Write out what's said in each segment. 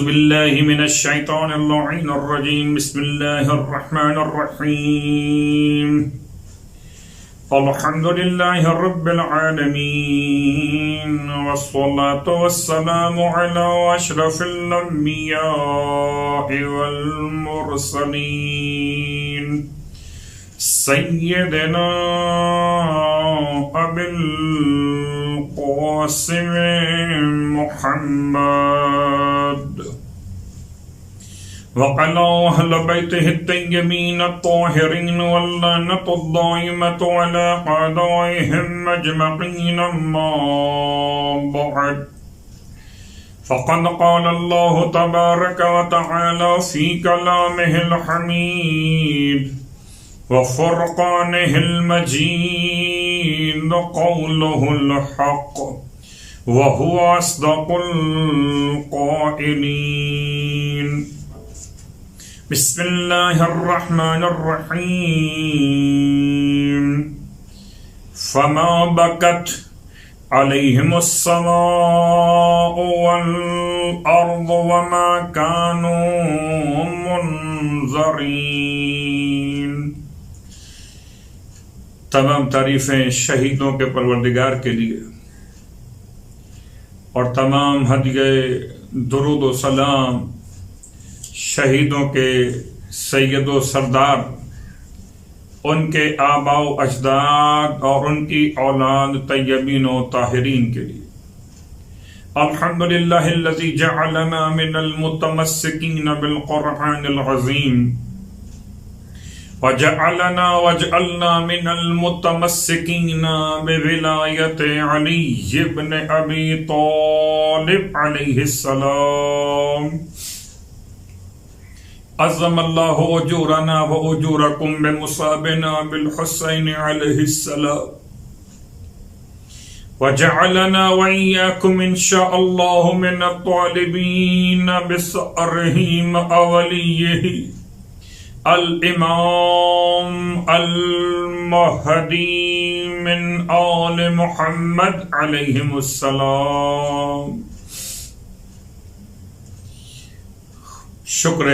بالله من الشيطان اللعين الرجيم. بسم الله الرحمن الرحيم. الحمد لله رب العالمين، والصلاة والسلام على أشرف الأنبياء والمرسلين سيدنا أبي القاسم محمد وعلى أهل بيته الطيبين الطاهرين، واللعنة الدائمة على أعدائهم أجمعين. أما بعد، فقد قال الله تبارك وتعالى في كلامه الحميد وفرقانه المجيد قوله الحق وهو أصدق القائلين. بسم الله الرحمن الرحيم. فما بكت عليهم السماء والأرض وما كانوا منظرين. تمام تعریفیں شہیدوں کے پروردگار کے لیے، اور تمام ہدیہ درود و سلام شہیدوں کے سید و سردار، ان کے آباء و اجداد اور ان کی اولاد طیبین و طاہرین کے لیے. الحمدللہ الذی جعلنا من المتمسکین بالقرآن العظیم وجعلنا من المتمسکین بولایت علی بن ابی طالب علیہ السلام. عظم اللہ اجورنا و اجورکم بمصابنا بالحسین علیہ السلام، وجعلنا وإياكم إن شاء الله من الطالبين بثأرهم أوليه الإمام المهدي من آل محمد عليهم السلام. شکر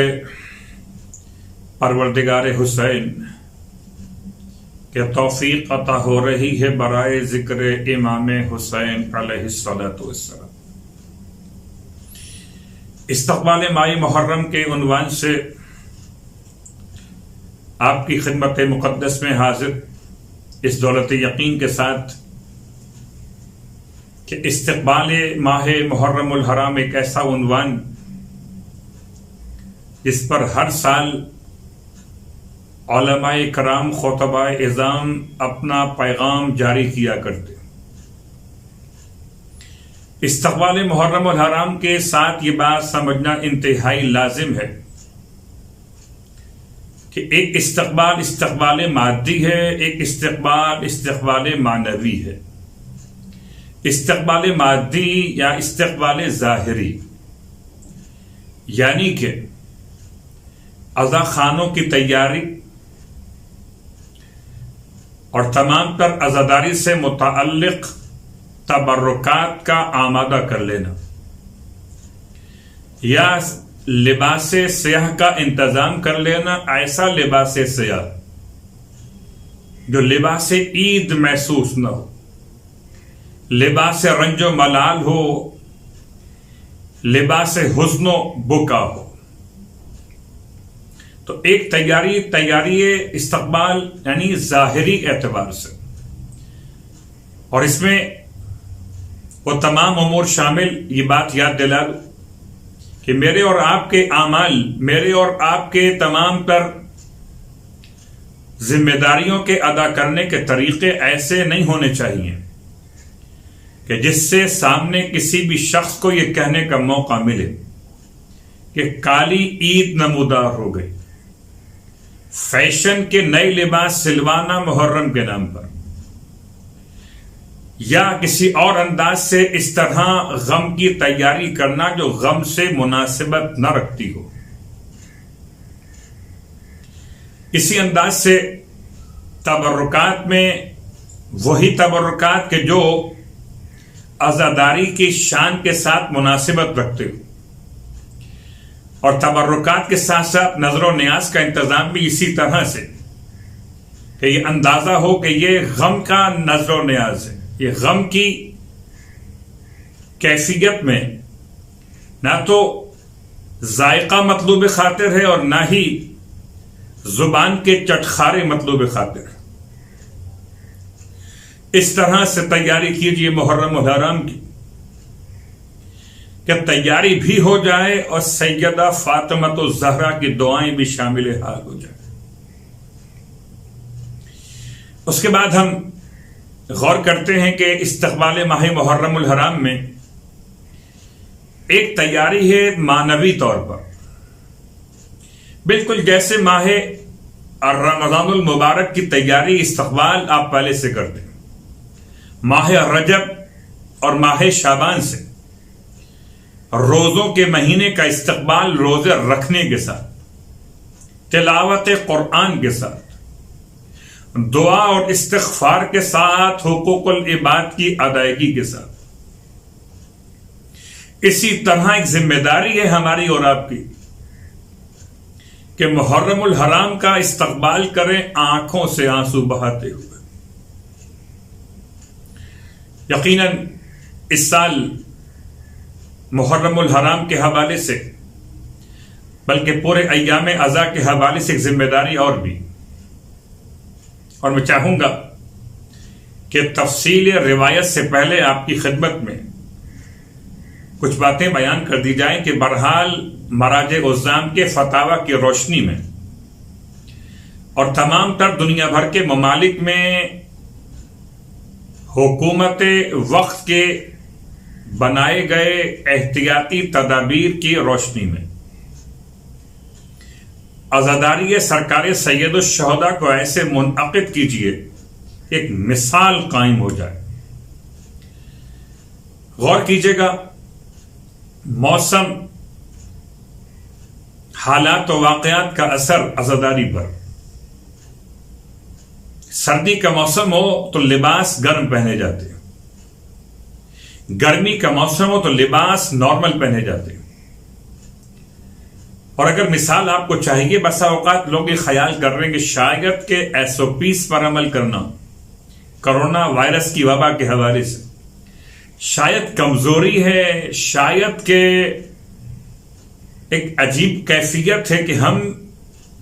پروردگار حسین کہ توفیق عطا ہو رہی ہے برائے ذکر امام حسین علیہ السلام. استقبال ماہ محرم کے عنوان سے آپ کی خدمت مقدس میں حاضر اس دولت یقین کے ساتھ کہ استقبال ماہ محرم الحرام ایک ایسا عنوان جس پر ہر سال علماء کرام خطباء اعظام اپنا پیغام جاری کیا کرتے. استقبال محرم الحرام کے ساتھ یہ بات سمجھنا انتہائی لازم ہے کہ ایک استقبال مادی ہے، ایک استقبال معنوی ہے. استقبال مادی یا استقبال ظاہری یعنی کہ عزا خانوں کی تیاری اور تمام تر عزاداری سے متعلق تبرکات کا آمادہ کر لینا، یا لباس سیاہ کا انتظام کر لینا، ایسا لباس سیاہ جو لباس عید محسوس نہ ہو، لباس رنج و ملال ہو، لباس حزن و بکا ہو. تو ایک تیاری استقبال یعنی ظاہری اعتبار سے، اور اس میں وہ تمام امور شامل. یہ بات یاد دلا دو کہ میرے اور آپ کے اعمال، میرے اور آپ کے تمام تر ذمہ داریوں کے ادا کرنے کے طریقے ایسے نہیں ہونے چاہیے کہ جس سے سامنے کسی بھی شخص کو یہ کہنے کا موقع ملے کہ کالی عید نمودار ہو گئی، فیشن کے نئے لباس سلوانا محرم کے نام پر، یا کسی اور انداز سے اس طرح غم کی تیاری کرنا جو غم سے مناسبت نہ رکھتی ہو. اسی انداز سے تبرکات میں وہی تبرکات کے جو عزاداری کی شان کے ساتھ مناسبت رکھتے ہو، اور تبرکات کے ساتھ ساتھ نظر و نیاز کا انتظام بھی اسی طرح سے کہ یہ اندازہ ہو کہ یہ غم کا نظر و نیاز ہے. یہ غم کی کیفیت میں نہ تو ذائقہ مطلوب خاطر ہے اور نہ ہی زبان کے چٹخارے مطلوب خاطر ہے. اس طرح سے تیاری کیجیے محرم الحرام کی کہ تیاری بھی ہو جائے اور سیدہ فاطمۃ الزہرا کی دعائیں بھی شامل حال ہو جائیں. اس کے بعد ہم غور کرتے ہیں کہ استقبال ماہ محرم الحرام میں ایک تیاری ہے معنوی طور پر، بالکل جیسے ماہ رمضان المبارک کی تیاری استقبال آپ پہلے سے کرتے ہیں. ماہ رجب اور ماہ شعبان سے روزوں کے مہینے کا استقبال روزے رکھنے کے ساتھ، تلاوت قرآن کے ساتھ، دعا اور استغفار کے ساتھ، حقوق العباد کی ادائیگی کے ساتھ. اسی طرح ایک ذمہ داری ہے ہماری اور آپ کی کہ محرم الحرام کا استقبال کریں آنکھوں سے آنسو بہاتے ہوئے. یقیناً اس سال محرم الحرام کے حوالے سے بلکہ پورے ایام عزا کے حوالے سے ایک ذمہ داری اور بھی، اور میں چاہوں گا کہ تفصیل روایت سے پہلے آپ کی خدمت میں کچھ باتیں بیان کر دی جائیں کہ بہرحال مراجع عظام کے فتاوی کی روشنی میں اور تمام تر دنیا بھر کے ممالک میں حکومت وقت کے بنائے گئے احتیاطی تدابیر کی روشنی میں عزاداری سرکار سید الشہداء کو ایسے منعقد کیجیے ایک مثال قائم ہو جائے. غور کیجیے گا، موسم، حالات و واقعات کا اثر عزاداری پر. سردی کا موسم ہو تو لباس گرم پہنے جاتے ہیں، گرمی کا موسم ہو تو لباس نارمل پہنے جاتے ہیں. اور اگر مثال آپ کو چاہیے، بسا اوقات لوگ یہ خیال کر رہے ہیں کہ شاید کہ SOPs پر عمل کرنا کرونا وائرس کی وبا کے حوالے سے شاید کمزوری ہے، شاید کہ ایک عجیب کیفیت ہے کہ ہم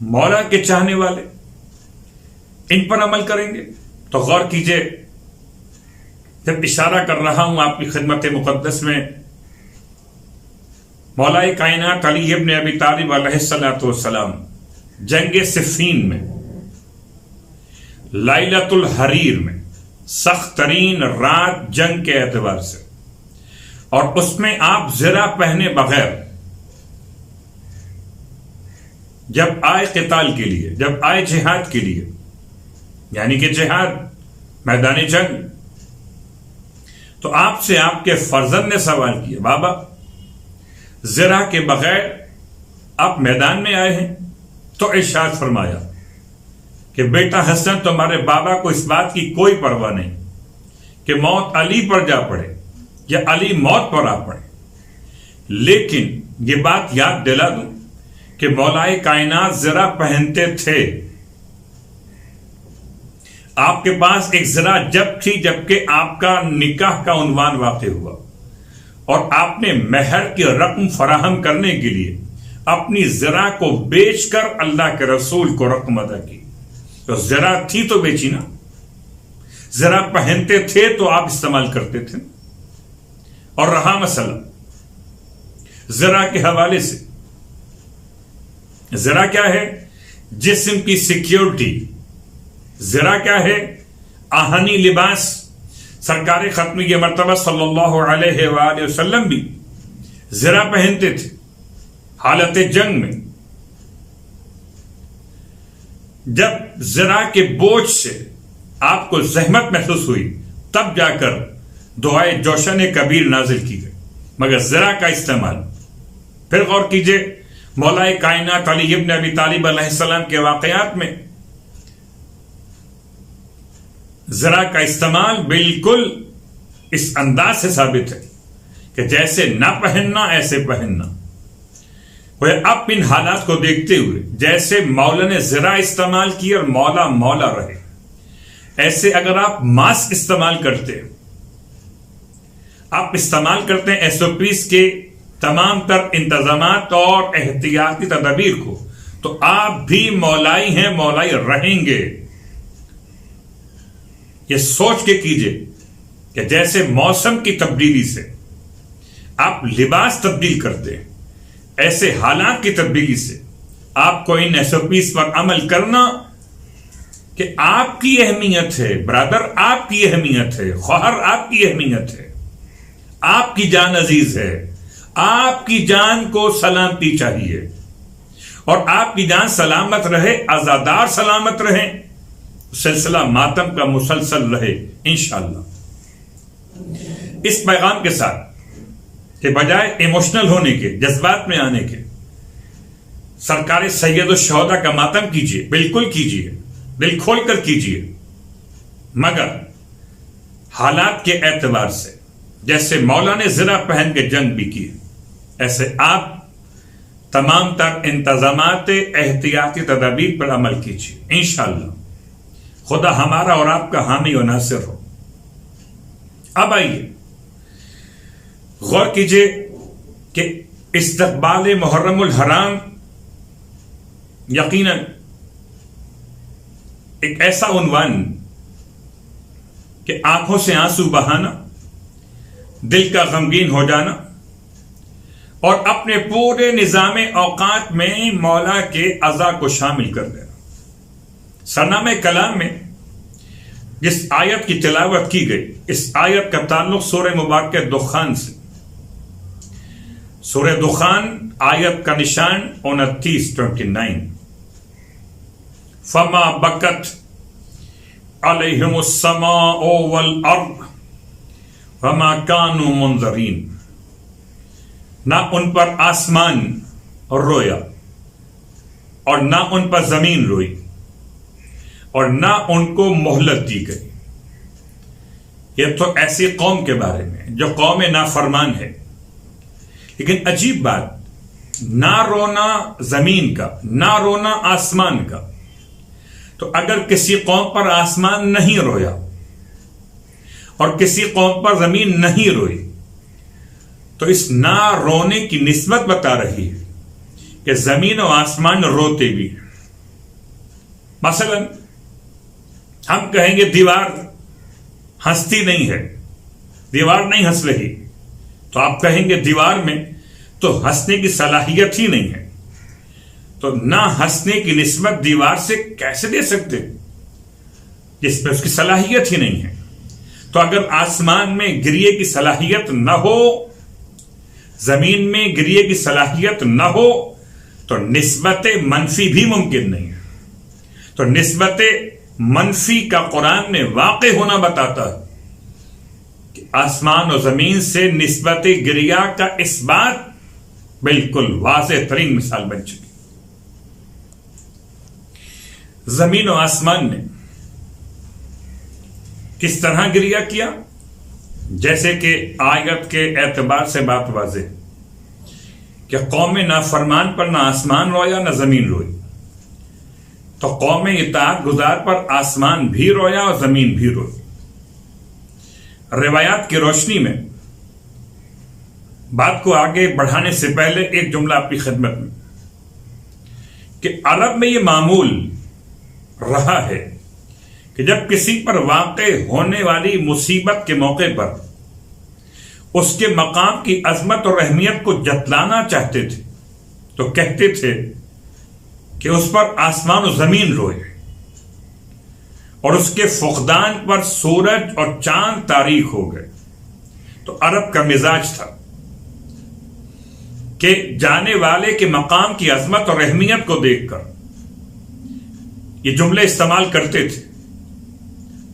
مولا کے چاہنے والے ان پر عمل کریں گے. تو غور کیجئے، جب اشارہ کر رہا ہوں آپ کی خدمت مقدس میں مولا کائنات علی ابن ابی طالب علیہ الصلوۃ والسلام جنگ صفین میں، لیلۃ الحریر میں، سخت ترین رات جنگ کے اعتبار سے، اور اس میں آپ زرہ پہنے بغیر جب آئے قتال کے لیے، جب آئے جہاد کے لیے، یعنی کہ جہاد میدان جنگ، تو آپ سے آپ کے فرزند نے سوال کیا، بابا زرہ کے بغیر آپ میدان میں آئے ہیں؟ تو ارشاد فرمایا کہ بیٹا حسن، تمہارے بابا کو اس بات کی کوئی پرواہ نہیں کہ موت علی پر جا پڑے یا علی موت پر آ پڑے، لیکن یہ بات یاد دلا دوں کہ مولائے کائنات زرہ پہنتے تھے. آپ کے پاس ایک زرہ جب تھی جبکہ آپ کا نکاح کا عنوان واقع ہوا اور آپ نے مہر کی رقم فراہم کرنے کے لیے اپنی زرہ کو بیچ کر اللہ کے رسول کو رقم ادا کی. تو زرہ تھی تو بیچی نا، زرہ پہنتے تھے تو آپ استعمال کرتے تھے. اور رہا مسئلہ زرہ کے حوالے سے، زرہ کیا ہے؟ جسم کی سیکیورٹی. زرہ کیا ہے؟ آہنی لباس. سرکار ختمی مرتبہ صلی اللہ علیہ وآلہ وسلم بھی زرہ پہنتے تھے حالت جنگ میں. جب زرہ کے بوجھ سے آپ کو زحمت محسوس ہوئی تب جا کر دعائے جوشن کبیر نازل کی گئی، مگر زرہ کا استعمال. پھر غور کیجئے مولا کائنات علی ابن ابی طالب علیہ السلام کے واقعات میں زرہ کا استعمال بالکل اس انداز سے ثابت ہے کہ جیسے نہ پہننا ایسے پہننا. وہ اب ان حالات کو دیکھتے ہوئے جیسے مولا نے ذرا استعمال کی اور مولا مولا رہے، ایسے اگر آپ ماسک استعمال کرتے، آپ استعمال کرتے ہیں ایس او پیز کے تمام تر انتظامات اور احتیاطی تدابیر کو، تو آپ بھی مولائی ہیں، مولائی رہیں گے۔ یہ سوچ کے کیجئے کہ جیسے موسم کی تبدیلی سے آپ لباس تبدیل کرتے ہیں، ایسے حالات کی تبدیلی سے آپ کو ان ایس او پیز پر عمل کرنا کہ آپ کی اہمیت ہے، برادر آپ کی اہمیت ہے، خواہر آپ کی اہمیت ہے، آپ کی جان عزیز ہے، آپ کی جان کو سلامتی چاہیے، اور آپ کی جان سلامت رہے، عزادار سلامت رہیں، سلسلہ ماتم کا مسلسل رہے انشاءاللہ۔ اس پیغام کے ساتھ کہ بجائے ایموشنل ہونے کے، جذبات میں آنے کے، سرکار سید الشہداء کا ماتم کیجئے، بالکل کیجئے، دل کھول کر کیجئے، مگر حالات کے اعتبار سے جیسے مولا نے زرہ پہن کے جنگ بھی کی، ایسے آپ تمام تر انتظامات احتیاطی تدابیر پر عمل کیجئے انشاءاللہ۔ خدا ہمارا اور آپ کا حامی و ناصر ہو۔ اب آئیے غور کیجئے کہ استقبال محرم الحرام یقیناً ایک ایسا عنوان کہ آنکھوں سے آنسو بہانا، دل کا غمگین ہو جانا، اور اپنے پورے نظام اوقات میں مولا کے عزا کو شامل کر دینا۔ سرنامہ کلام میں جس آیت کی تلاوت کی گئی، اس آیت کا تعلق سورہ مبارکہ دخان سے۔ سورہ دخان آیت کا نشان 29 فما بکت علیہم السماء والارض وما كانوا منظرین، نہ ان پر آسمان رویا اور نہ ان پر زمین روئی اور نہ ان کو مہلت دی گئی۔ یہ تو ایسی قوم کے بارے میں جو قوم نافرمان ہے، لیکن عجیب بات، نہ رونا زمین کا، نہ رونا آسمان کا۔ تو اگر کسی قوم پر آسمان نہیں رویا اور کسی قوم پر زمین نہیں روئی، تو اس نہ رونے کی نسبت بتا رہی ہے کہ زمین و آسمان روتے بھی ہیں۔ مثلا ہم کہیں گے دیوار ہنستی نہیں ہے، دیوار نہیں ہنس رہی، تو آپ کہیں گے دیوار میں تو ہنسنے کی صلاحیت ہی نہیں ہے، تو نہ ہنسنے کی نسبت دیوار سے کیسے دے سکتے جس پہ اس کی صلاحیت ہی نہیں ہے؟ تو اگر آسمان میں گریے کی صلاحیت نہ ہو، زمین میں گریے کی صلاحیت نہ ہو، تو نسبت منفی بھی ممکن نہیں ہے۔ تو نسبت منفی کا قرآن میں واقع ہونا بتاتا ہے کہ آسمان و زمین سے نسبت گریا کا اس بات بالکل واضح ترین مثال بن چکی۔ زمین و آسمان نے کس طرح گریا کیا؟ جیسے کہ آیت کے اعتبار سے بات واضح ہے کہ قوم نافرمان پر نہ آسمان رویا نہ زمین روئی، تو قوم اطاعت گزار پر آسمان بھی رویا اور زمین بھی روئی۔ روایات کی روشنی میں بات کو آگے بڑھانے سے پہلے ایک جملہ آپ کی خدمت میں کہ عرب میں یہ معمول رہا ہے کہ جب کسی پر واقع ہونے والی مصیبت کے موقع پر اس کے مقام کی عظمت اور اہمیت کو جتلانا چاہتے تھے تو کہتے تھے کہ اس پر آسمان و زمین روئے، اور اس کے فقدان پر سورج اور چاند تاریک ہو گئے۔ تو عرب کا مزاج تھا کہ جانے والے کے مقام کی عظمت اور اہمیت کو دیکھ کر یہ جملے استعمال کرتے تھے،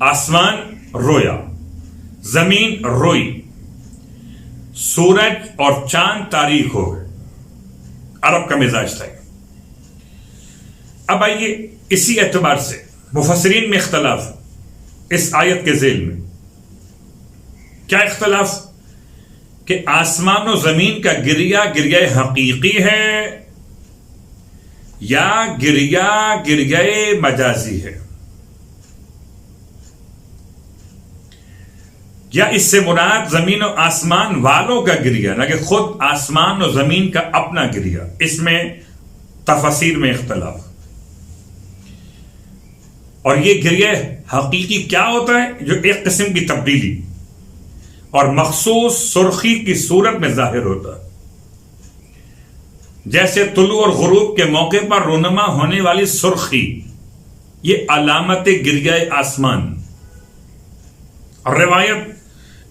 آسمان رویا، زمین روئی، سورج اور چاند تاریک ہو گئے۔ عرب کا مزاج تھا۔ اب آئیے اسی اعتبار سے مفسرین میں اختلاف اس آیت کے ذیل میں۔ کیا اختلاف؟ کہ آسمان و زمین کا گریہ حقیقی ہے یا گریا گریہ مجازی ہے، یا اس سے مراد زمین و آسمان والوں کا گریا، نہ کہ خود آسمان و زمین کا اپنا گریا. اس میں تفسیر میں اختلاف. اور یہ گریہ حقیقی کیا ہوتا ہے؟ جو ایک قسم کی تبدیلی اور مخصوص سرخی کی صورت میں ظاہر ہوتا ہے، جیسے طلوع اور غروب کے موقع پر رونما ہونے والی سرخی، یہ علامت گریہ آسمان. اور روایت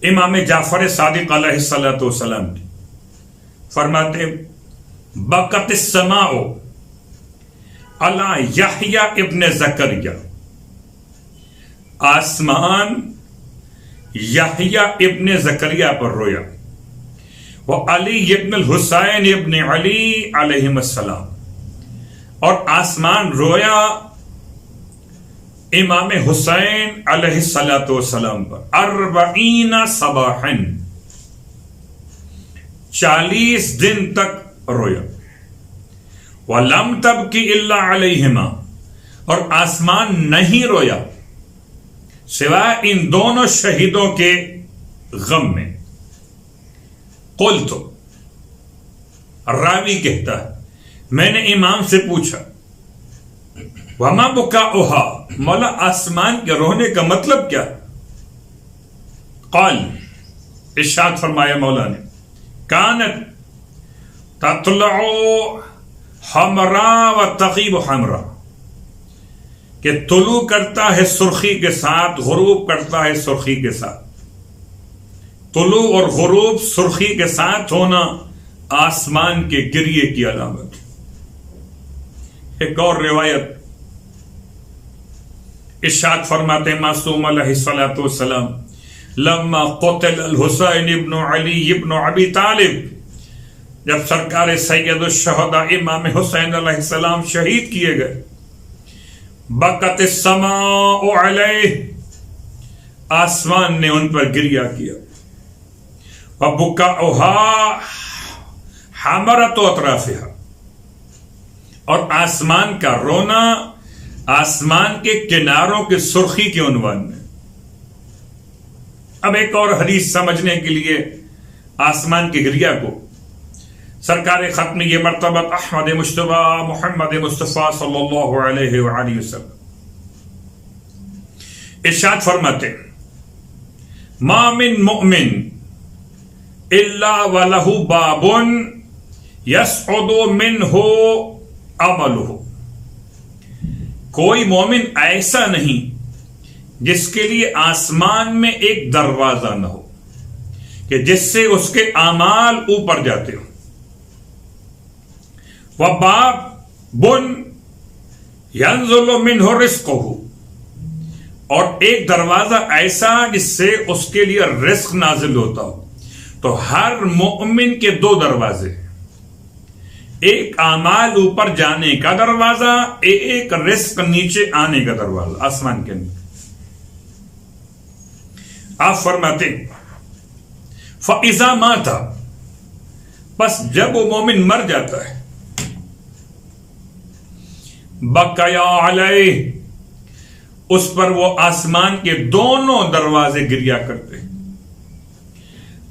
امام جعفر صادق علیہ الصلوۃ والسلام کی، فرماتے بکت السماء علی یحییٰ ابن زکریا، آسمان یحییٰ ابن زکریا پر رویا، وہ علی ابن الحسین ابن علی علیہ السلام، اور آسمان رویا امام حسین علیہ الصلوۃ والسلام پر 40 صباحا، 40 دن تک رویا. وَلَمْ تَبْكِ إِلَّا عَلَيْهِمَا، اور آسمان نہیں رویا سوائے ان دونوں شہیدوں کے غم میں. قلت، راوی کہتا ہے میں نے امام سے پوچھا وما بکاؤہا، مولا آسمان کے رونے کا مطلب کیا؟ قال، ارشاد فرمایا مولا نے، کانت تطلع حمراء و تغیب حمراء، کہ طلوع کرتا ہے سرخی کے ساتھ، غروب کرتا ہے سرخی کے ساتھ. طلوع اور غروب سرخی کے ساتھ ہونا آسمان کے گریے کی علامت. ایک اور روایت ارشاد فرماتے معصوم علیہ الصلوۃ والسلام، لما قتل الحسین ابن علی ابن ابی طالب، جب سرکار سید الشہداء امام حسین علیہ السلام شہید کیے گئے، بکت السماء علیہ، آسمان نے ان پر گریا کیا. وبکاؤہا حمرۃ اطرافہا، اور آسمان کا رونا آسمان کے کناروں کے سرخی کے عنوان میں. اب ایک اور حدیث سمجھنے کے لیے آسمان کے گریا کو سرکار ختم یہ مرتبہ احمد مجتبی محمد مصطفیٰ صلی اللہ علیہ وآلہ وسلم ارشاد فرماتے، ما من مؤمن الا وله باب يصعد منه عمله، کوئی مومن ایسا نہیں جس کے لیے آسمان میں ایک دروازہ نہ ہو کہ جس سے اس کے اعمال اوپر جاتے ہوں. وَبَابٌ يَنزُلُ مِنْهُ رِزْقُهُ، اور ایک دروازہ ایسا جس سے اس کے لیے رزق نازل ہوتا ہو. تو ہر مومن کے دو دروازے، ایک اعمال اوپر جانے کا دروازہ، ایک رزق نیچے آنے کا دروازہ آسمان کے اندر. آپ فرماتے فَإِذَا مَاتَ، بس جب وہ مومن مر جاتا ہے، بَقَيَا عَلَيْهِ، اس پر وہ آسمان کے دونوں دروازے گریا کرتے ہیں.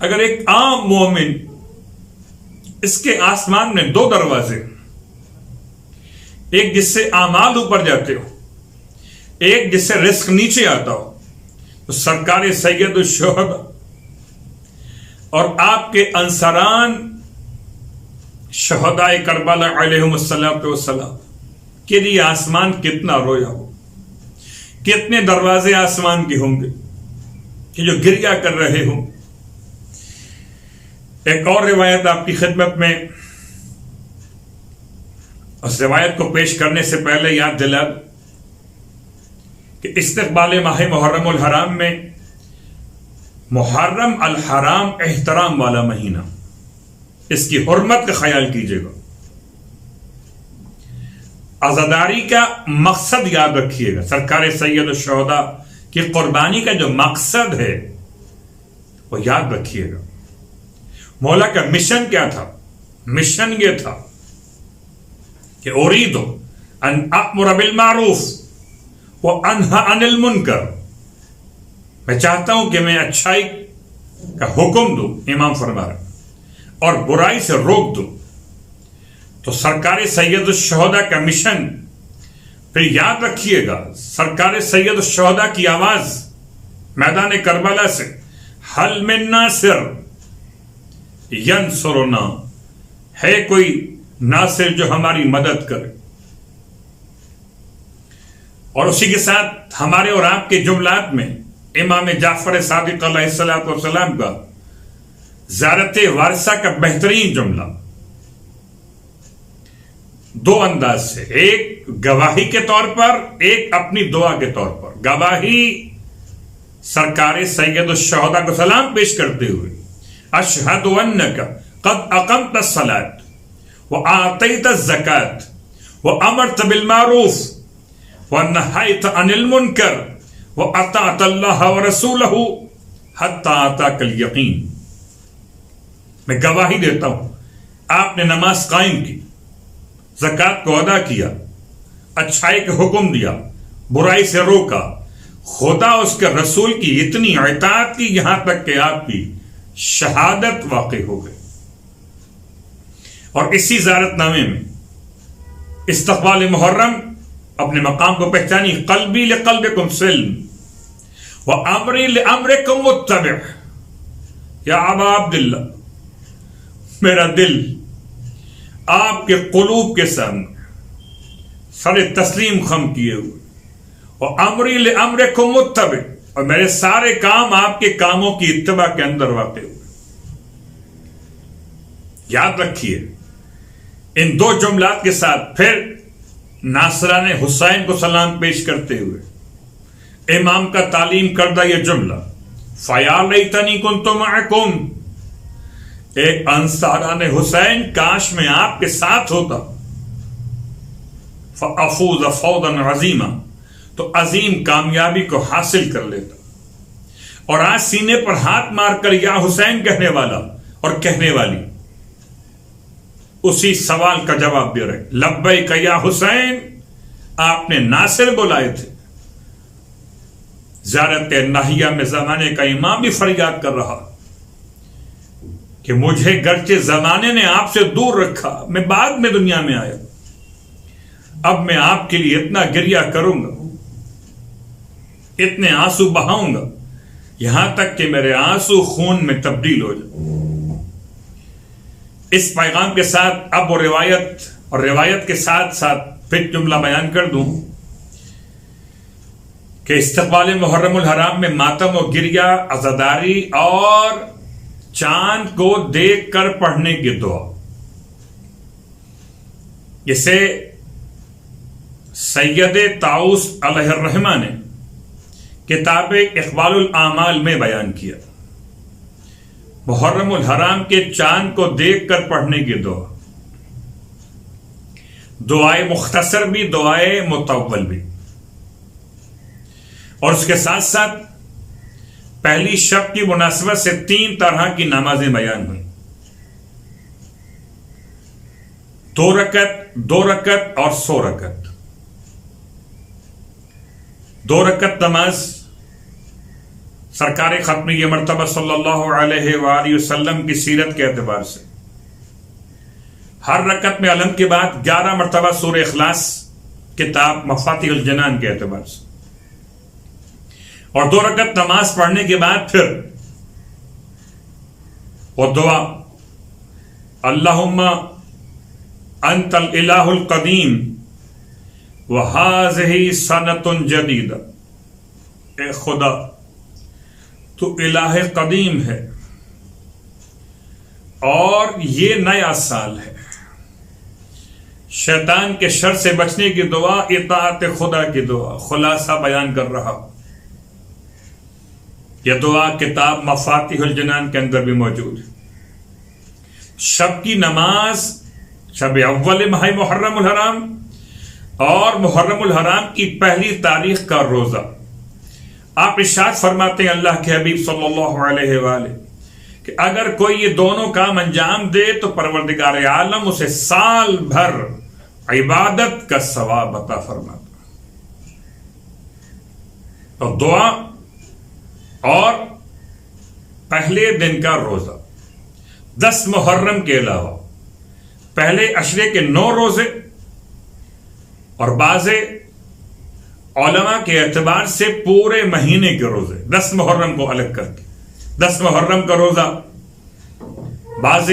اگر ایک عام مومن، اس کے آسمان میں دو دروازے، ایک جس سے اعمال اوپر جاتے ہو، ایک جس سے رزق نیچے آتا ہو، تو سرکار سید الشہداء اور آپ کے انصاران شہداء کربلا علیہم السلام کے لیے آسمان کتنا رویا ہو، کتنے دروازے آسمان کے ہوں گے کہ جو گریا کر رہے ہوں. ایک اور روایت آپ کی خدمت میں، اس روایت کو پیش کرنے سے پہلے یاد دلا کہ استقبال ماہ محرم الحرام میں، محرم الحرام احترام والا مہینہ، اس کی حرمت کا خیال کیجیے گا. عزاداری کا مقصد یاد رکھیے گا. سرکار سید الشہداء کی قربانی کا جو مقصد ہے وہ یاد رکھیے گا. مولا کا مشن کیا تھا؟ مشن یہ تھا کہ اریدو ان امر بالمعروف وانہی عن المنکر، میں چاہتا ہوں کہ میں اچھائی کا حکم دوں، امام فرما رہے، اور برائی سے روک دوں۔ تو سرکار سید الشہداء کا مشن، پھر یاد رکھیے گا سرکار سید الشہداء کی آواز میدان کربلا سے، حل من ناصر ینصرنا، ہے کوئی ناصر جو ہماری مدد کرے؟ اور اسی کے ساتھ ہمارے اور آپ کے جملات میں امام جعفر صادق علیہ الصلوۃ والسلام کا زیارت وارثہ کا بہترین جملہ دو انداز سے، ایک گواہی کے طور پر، ایک اپنی دعا کے طور پر۔ گواہی سرکار سید الشہداء کو سلام پیش کرتے ہوئے، اشہد انک قد اقمت الصلاۃ وآتیت الزکاۃ وامرت بالمعروف ونہیت عن المنکر واطعت اللہ ورسولہ حتی اتاک الیقین۔ میں گواہی دیتا ہوں آپ نے نماز قائم کی، زکوٰۃ کو ادا کیا، اچھائی کا حکم دیا، برائی سے روکا، خدا اس کے رسول کی اتنی اطاعت کی یہاں تک کہ آپ کی شہادت واقع ہو گئی۔ اور اسی زیارت نامے میں استقبال محرم اپنے مقام کو پہچانی، قلبی لقلبکم سلم وامری لامرکم متبع۔ یا ابا عبداللہ، میرا دل آپ کے قلوب کے سامنے سر تسلیم خم کیے ہوئے، اور امری لامرکم متبع، اور میرے سارے کام آپ کے کاموں کی اتباع کے اندر واقع ہوئے۔ یاد رکھیے ان دو جملات کے ساتھ پھر ناصران حسین کو سلام پیش کرتے ہوئے امام کا تعلیم کردہ یہ جملہ، فَيَا لَيْتَنِي كُنْتُ مَعَكُمْ، ایک انصاران حسین کاش میں آپ کے ساتھ ہوتا، فَأَفُوزَ فَوْزًا عَظِيمًا، تو عظیم کامیابی کو حاصل کر لیتا۔ اور آج سینے پر ہاتھ مار کر یا حسین کہنے والا اور کہنے والی اسی سوال کا جواب دے رہے، لبیک یا حسین، آپ نے ناصر بلائے تھے۔ زیارت ناہیہ میں زمانے کا امام بھی فریاد کر رہا کہ مجھے گرچہ زمانے نے آپ سے دور رکھا، میں بعد میں دنیا میں آیا، اب میں آپ کے لیے اتنا گریہ کروں گا، اتنے آنسو بہاؤں گا، یہاں تک کہ میرے آنسو خون میں تبدیل ہو جائے۔ اس پیغام کے ساتھ اب وہ روایت کے ساتھ ساتھ پھر جملہ بیان کر دوں کہ استقبال محرم الحرام میں ماتم و گریہ، عزاداری اور چاند کو دیکھ کر پڑھنے کی دعا، اسے سید طاؤس علیہ الرحمہ نے کتاب اقبال الاعمال میں بیان کیا۔ محرم الحرام کے چاند کو دیکھ کر پڑھنے کی دعا، دعائے مختصر بھی، دعائے مطول بھی، اور اس کے ساتھ ساتھ پہلی شب کی مناسبت سے 3 طرح کی نمازیں بیان ہوئی، 2 رکعت، 2 رکعت اور 100 رکعت۔ 2 رکعت نماز سرکار ختم یہ مرتبہ صلی اللہ علیہ وآلہ وسلم کی سیرت کے اعتبار سے ہر رکعت میں علم کے بعد 11 مرتبہ سورہ اخلاص کتاب مفاتیح الجنان کے اعتبار سے، اور 2 رکعت نماز پڑھنے کے بعد پھر وہ دعا، اللہم انت الالہ القدیم وہذہ سنۃ جدیدہ، اے خدا تو الہ قدیم ہے اور یہ نیا سال ہے۔ شیطان کے شر سے بچنے کی دعا، اطاعت خدا کی دعا، خلاصہ بیان کر رہا ہوں۔ یہ دعا کتاب مفاتیح الجنان کے اندر بھی موجود ہے۔ شب کی نماز، شب اول ماہ محرم الحرام اور محرم الحرام کی پہلی تاریخ کا روزہ، آپ ارشاد فرماتے ہیں اللہ کے حبیب صلی اللہ علیہ وآلہ کہ اگر کوئی یہ دونوں کام انجام دے تو پروردگار عالم اسے سال بھر عبادت کا ثواب عطا فرماتا ہے۔ تو دعا اور پہلے دن کا روزہ، 10 محرم کے علاوہ پہلے عشرے کے 9 روزے، اور بعض علماء کے اعتبار سے پورے مہینے کے روزے، 10 محرم کو الگ کر کے 10 محرم کا روزہ بعض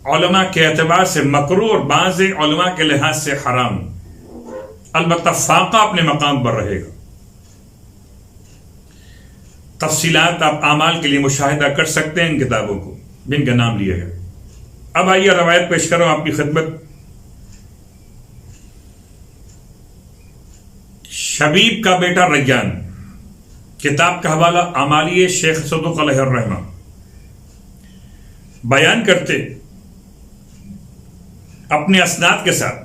علماء کے اعتبار سے مکروہ اور بعض علماء کے لحاظ سے حرام، البتہ فاقہ اپنے مقام پر رہے گا۔ تفصیلات آپ اعمال کے لیے مشاہدہ کر سکتے ہیں ان کتابوں کو جن کا نام لیا ہے۔ اب آئیے روایت پیش کروں آپ کی خدمت۔ شبیب کا بیٹا ریان، کتاب کا حوالہ اعمالیہ شیخ صدوق علیہ الرحمہ، بیان کرتے اپنے اسناد کے ساتھ،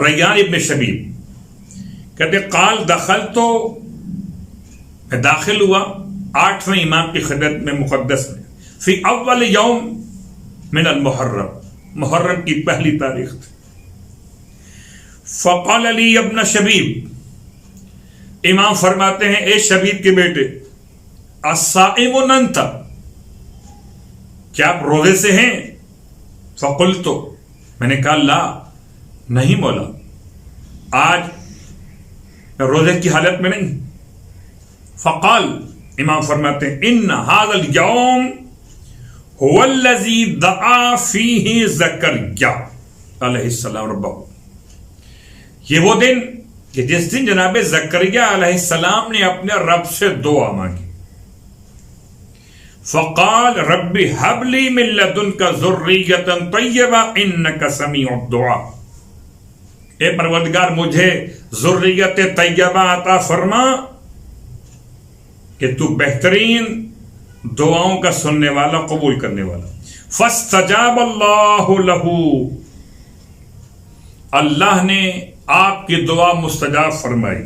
ریان ابن شبیب کہتے قال دخل، تو میں داخل ہوا 8ویں امام کی خدمت میں مقدس میں، فی اول یوم من المحرم، محرم کی پہلی تاریخ تھی۔ فقال لی ابن شبیب، امام فرماتے ہیں اے شبیب کے بیٹے، الصائم انت، کیا آپ روزے سے ہیں؟ فقلت، میں نے کہا لا، نہیں مولا، آج میں روزے کی حالت میں نہیں۔ فقال، امام فرماتے ہیں ان هذا اليوم هو الذي دعا فيه زکریا علیہ السلام ربہ، یہ وہ دن کہ جس دن جناب زکریا علیہ السلام نے اپنے رب سے دعا مانگی۔ فقال رب هب لي من لدنك ذرية طیبہ انك سمیع الدعاء، اے پروردگار مجھے ذریت طیبہ عطا فرما کہ تو بہترین دعاؤں کا سننے والا، قبول کرنے والا۔ فاستجاب اللہ لہ، اللہ نے آپ کی دعا مستجاب فرمائی،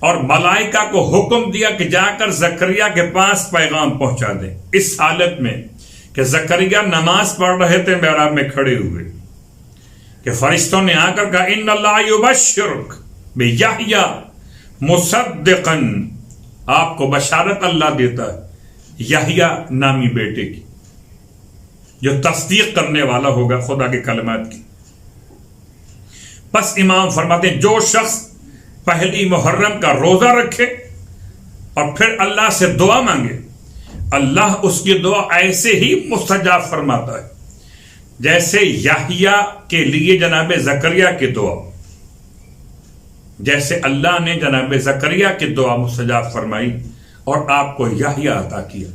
اور ملائکہ کو حکم دیا کہ جا کر زکریا کے پاس پیغام پہنچا دیں، اس حالت میں کہ زکریا نماز پڑھ رہے تھے محراب میں کھڑے ہوئے، کہ فرشتوں نے آ کر کہا ان اللہ یبشرک بیحییٰ مصدقا، آپ کو بشارت اللہ دیتا ہے یحییٰ نامی بیٹے کی، جو تصدیق کرنے والا ہوگا خدا کے کلمات کی۔ پس امام فرماتے ہیں جو شخص پہلی محرم کا روزہ رکھے اور پھر اللہ سے دعا مانگے، اللہ اس کی دعا ایسے ہی مستجاب فرماتا ہے جیسے یحییٰ کے لیے جناب زکریا کی دعا، جیسے اللہ نے جناب زکریا کی دعا مستجاب فرمائی اور آپ کو یحییٰ عطا کیا۔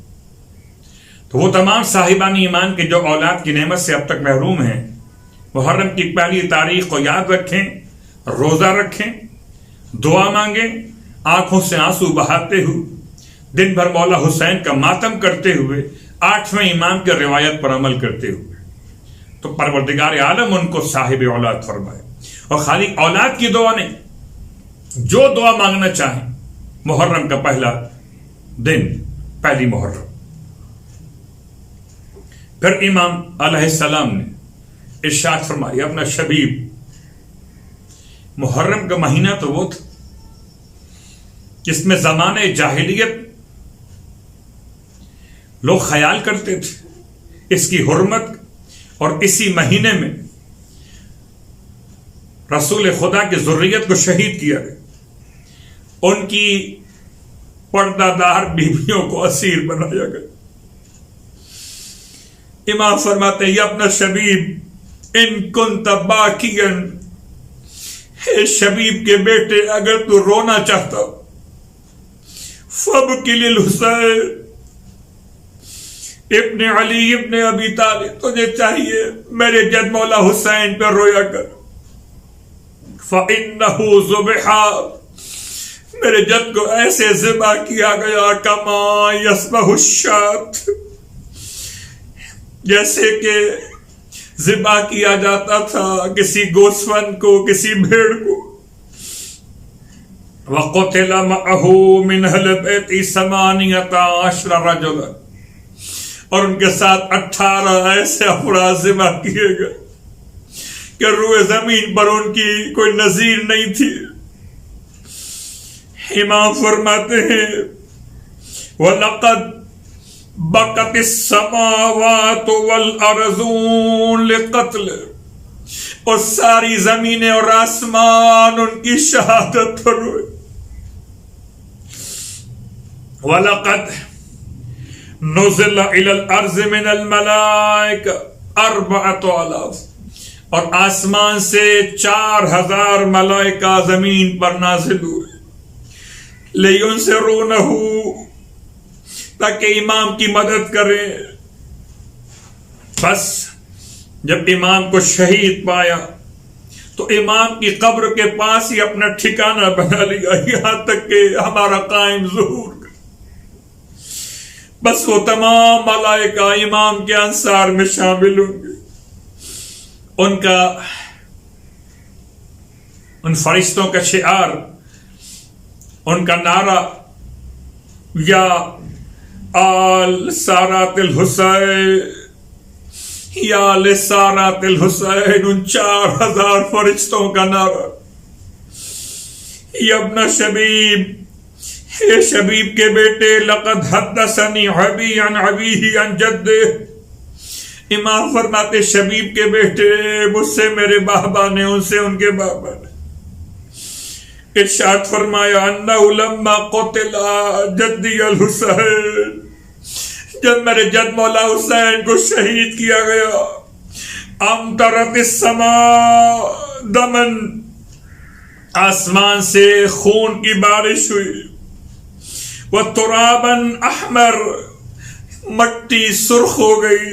تو وہ تمام صاحبان ایمان کے جو اولاد کی نعمت سے اب تک محروم ہیں، محرم کی پہلی تاریخ کو یاد رکھیں، روزہ رکھیں، دعا مانگیں، آنکھوں سے آنسو بہاتے ہوئے، دن بھر مولا حسین کا ماتم کرتے ہوئے، 8ویں امام کی روایت پر عمل کرتے ہوئے، تو پروردگار عالم ان کو صاحب اولاد فرمائے۔ اور خالی اولاد کی دعا نہیں، جو دعا مانگنا چاہیں، محرم کا پہلا دن، پہلی محرم۔ پھر امام علیہ السلام نے ارشاد فرمایا اپنا شبیب، محرم کا مہینہ تو وہ تھا جس میں زمانہ جاہلیت لوگ خیال کرتے تھے اس کی حرمت، اور اسی مہینے میں رسول خدا کی ذریت کو شہید کیا گیا، ان کی پردہ دار بیویوں کو اسیر بنایا گیا۔ امام فرماتے ہیں یا اپنا شبیب ان کنت باکیا، اے شبیب کے بیٹے اگر تو رونا چاہتا فبکی للحسین ابن علی ابن ابی طالب، تجھے چاہیے میرے جد مولا حسین پر رویا کر، فَإِنَّهُ ذُبِحَ، میرے جد کو ایسے ذبح کیا گیا کما یذبح الشاة، جیسے کہ ذبح کیا جاتا تھا کسی گوسفند کو، کسی بھیڑ کو۔ وَقُتِلَ مَعَهُ مِنْ أَهْلِ بَيْتِهِ 18 رَجُلًا، اور ان کے ساتھ 18 ایسے افراد ذبح کیے گئے کہ روئے زمین پر ان کی کوئی نظیر نہیں تھی. امام فرماتے ہیں وَلَقَدْ بَكَتِ السَّمَاوَاتُ وَالْأَرْضُ لِقَتْلِ، اور ساری زمینیں اور آسمان ان کی شہادت پر ہوئے. وَلَقَدْ نُزِلَ إِلَى الْأَرْضِ مِنَ الْمَلَائِكَةِ 4,000، اور آسمان سے 4,000 ملائکہ زمین پر نازل ہوئے. لِيُنْصِرُونَهُ، تاکہ امام کی مدد کریں. بس جب امام کو شہید پایا تو امام کی قبر کے پاس ہی اپنا ٹھکانہ بنا لیا، یہاں تک کہ ہمارا قائم ظہور. بس وہ تمام ملائکہ امام کے انصار میں شامل ہوں گے. ان فرشتوں کا شعار، ان کا نعرہ، یا آل سارات الحسین، یا لسارات الحسین، ان 4,000 فرشتوں کا نعرہ. یا ابن شبیب، اے شبیب کے بیٹے، لقد حدثنی ابی عن ابیہ عن جدہ. امام فرماتے شبیب کے بیٹے، مجھ سے میرے بابا نے، ان سے ان کے بابا نے. ارشاد فرمایا انہ لما قتل جدی الحسین، جب میرے جد مولا حسین کو شہید کیا گیا، امطرت السماء دمن، آسمان سے خون کی بارش ہوئی. وترابا احمر، مٹی سرخ ہو گئی.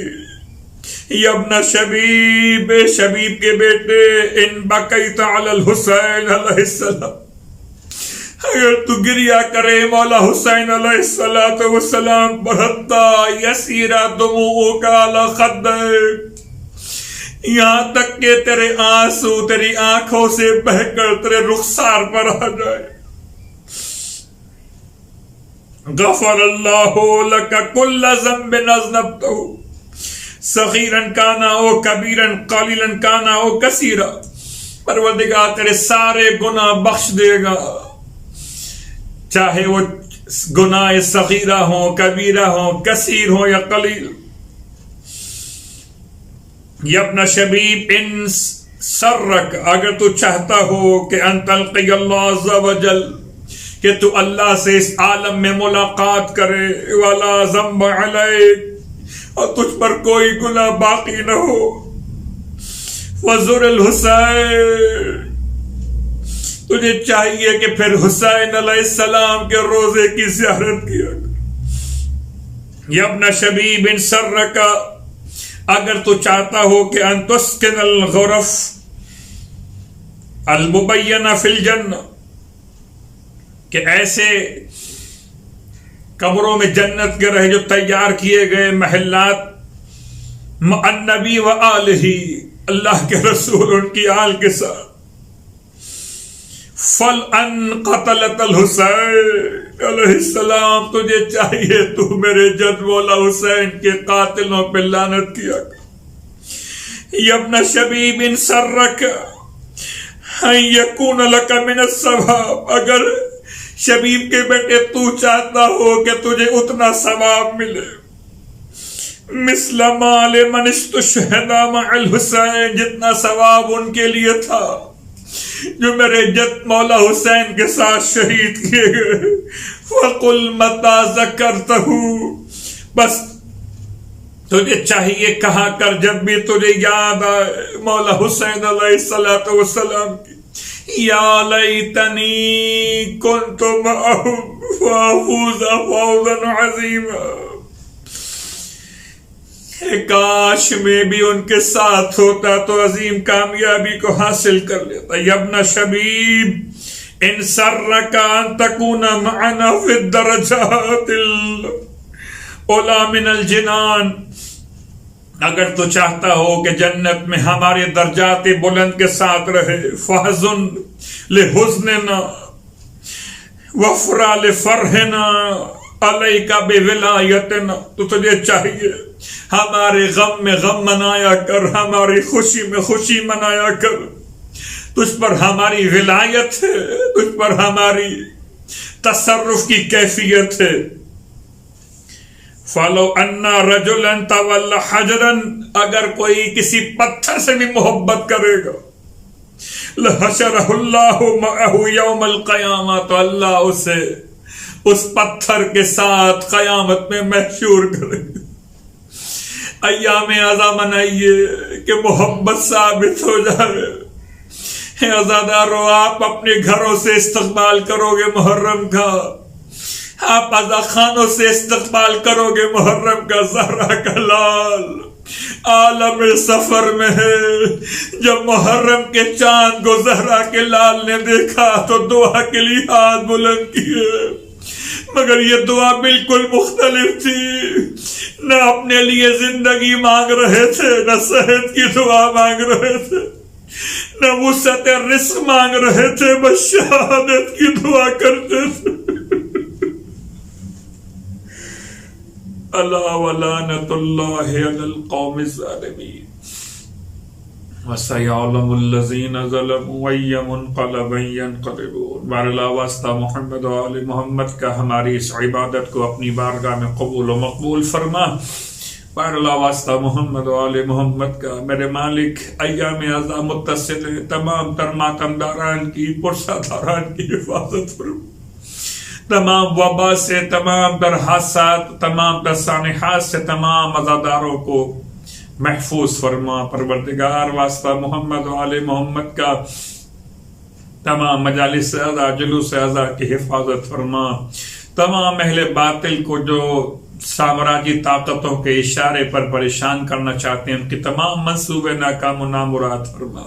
یا ابن شبیب، شبیب کے بیٹے، ان بقیت علی الحسین علیہ السلام، اگر تو گریا کرے مولا حسین علیہ السلام پر، حتی یسیر دموعک علی خدک، یہاں تک کہ تیرے آنسو تیری آنکھوں سے بہہ کر تیرے رخسار پر آ جائے. غفر اللہ لک کل ذنب اذنبتہ صغیرا کان او کبیرا قلیلا کان او کثیرا، پروردگار تیرے سارے گناہ بخش دے گا، چاہے وہ گناہ صغیرہ ہوں، کبیرہ ہوں، کثیر ہوں یا قلیل. یا ابن شبیب ان سرک، اگر تو چاہتا ہو کہ ان تلقی اللہ عز وجل، کہ تو اللہ سے اس عالم میں ملاقات کرے، ولا ذنب علیک، اور تجھ پر کوئی گناہ باقی نہ ہو، وزر الحسین، تجھے چاہیے کہ پھر حسین علیہ السلام کے روزے کی زیارت کیا. یا ابن شبیب ان سرک، اگر تو چاہتا ہو کہ ان تسکن الغرف المبینہ فی الجنہ، کہ ایسے قبروں میں جنت کے رہے جو تیار کیے گئے محلات، مع النبی و آلہ، اللہ کے رسول ان کی آل کے ساتھ. فَلْأَنْ قَتَلَتَ الْحُسَيْنَ علیہ السلام، تجھے چاہیے تو میرے جد مولا حسین کے قاتلوں پہ لعنت کیا. یا ابن شبیب ان سرک ان یکون لک من الثواب، اگر شبیب کے بیٹے تو چاہتا ہو کہ تجھے اتنا ثواب ملے، مثل ما لمن استشہد مع الحسین، جتنا ثواب ان کے لیے تھا جو میرے جد مولا حسین کے ساتھ شہید کیے گئے. فَقُلْ مَتَى ذَكَرْتَهُ، بس تجھے چاہیے کہا کر جب بھی تجھے یاد آئے مولا حسین علیہ السلام کی، یا لیتنی کنت معہم فافوز فوزا عظیما، کاش میں بھی ان کے ساتھ ہوتا تو عظیم کامیابی کو حاصل کر لیتا. یا ابن شبیب ان سرک ان تکون معنا فی الدرجات العلی من الجنان، اگر تو چاہتا ہو کہ جنت میں ہمارے درجات بلند کے ساتھ رہے، فحزن لحزننا وفرا لفرحنا، علیکا بولایتنا، تو تجھے چاہیے ہمارے غم میں غم منایا کر، ہماری خوشی میں خوشی منایا کر، تجھ پر ہماری ولایت ہے، تجھ پر ہماری تصرف کی کیفیت ہے۔ فَلَوْ أَنَّ رَجُلًا تَوَلَّ حَجْرًا، اگر کوئی کسی پتھر سے بھی محبت کرے گا، لَحَشَرَهُ اللَّهُ مَعَهُ يَوْمَ الْقِيَامَةِ، تو اللہ اسے اس پتھر کے ساتھ قیامت میں محشور کرے گا۔ ایام اعزا منائیے کہ محبت ثابت ہو جائے۔ عزادارو، آپ اپنے گھروں سے استقبال کرو گے محرم کا، آپ عزا خانوں سے استقبال کرو گے محرم کا۔ زہرا کا لال عالم سفر میں ہے، جب محرم کے چاند کو زہرا کے لال نے دیکھا تو دعا کے لیے ہاتھ بلند کیے، مگر یہ دعا بالکل مختلف تھی۔ نہ اپنے لیے زندگی مانگ رہے تھے، نہ صحت کی دعا مانگ رہے تھے، نہ وسعت رزق مانگ رہے تھے، بس شہادت کی دعا کرتے تھے۔ اللہ ولعنۃ اللہ علی القوم الظالمین، وسيعلم الذين ظلموا أي منقلب ينقلبون۔ باراللہ واسطہ محمد و آل محمد کا ہماری اس عبادت کو اپنی بارگاہ میں قبول و مقبول فرما۔ باراللہ واسطہ محمد و آل محمد کا میرے مالک ایام اعزا متصل تمام تر ماتم داران کی، پرسہ داران کی حفاظت فرما، تمام وبا سے، تمام در حادثات، تمام در سانحات سے تمام عزاداروں کو محفوظ فرما۔ پروردگار واسطہ محمد و آل محمد کا تمام مجالس اعزا، جلوس اعزا کی حفاظت فرما۔ تمام اہل باطل کو جو سامراجی طاقتوں کے اشارے پر پریشان کرنا چاہتے ہیں، ان کی تمام منصوبے ناکام و نامراد فرما۔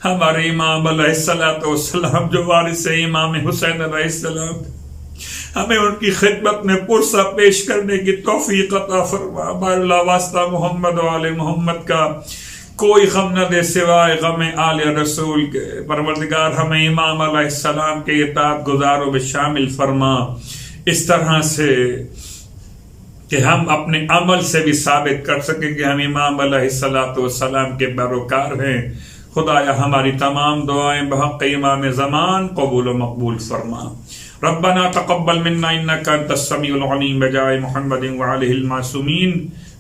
ہمارے امام علیہ السلام جو وارث امام حسین علیہ السلام، ہمیں ان کی خدمت میں پرسہ پیش کرنے کی توفیق عطا فرما۔ باراللہ واسطہ محمد و آل محمد کا کوئی غم نہ دے سوائے غم آل رسول کے۔ پروردگار ہمیں امام علیہ السلام کے اطاعت گزاروں میں شامل فرما، اس طرح سے کہ ہم اپنے عمل سے بھی ثابت کر سکیں کہ ہم امام علیہ السلام کے پیروکار ہیں۔ خدایا ہماری تمام دعائیں بحق امام زمان قبول و مقبول فرما۔ ربنا تقبل منا انك انت السميع العليم بجاه محمد وعليه المعصومين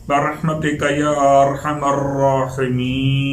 برحمتك يا ارحم الراحمين۔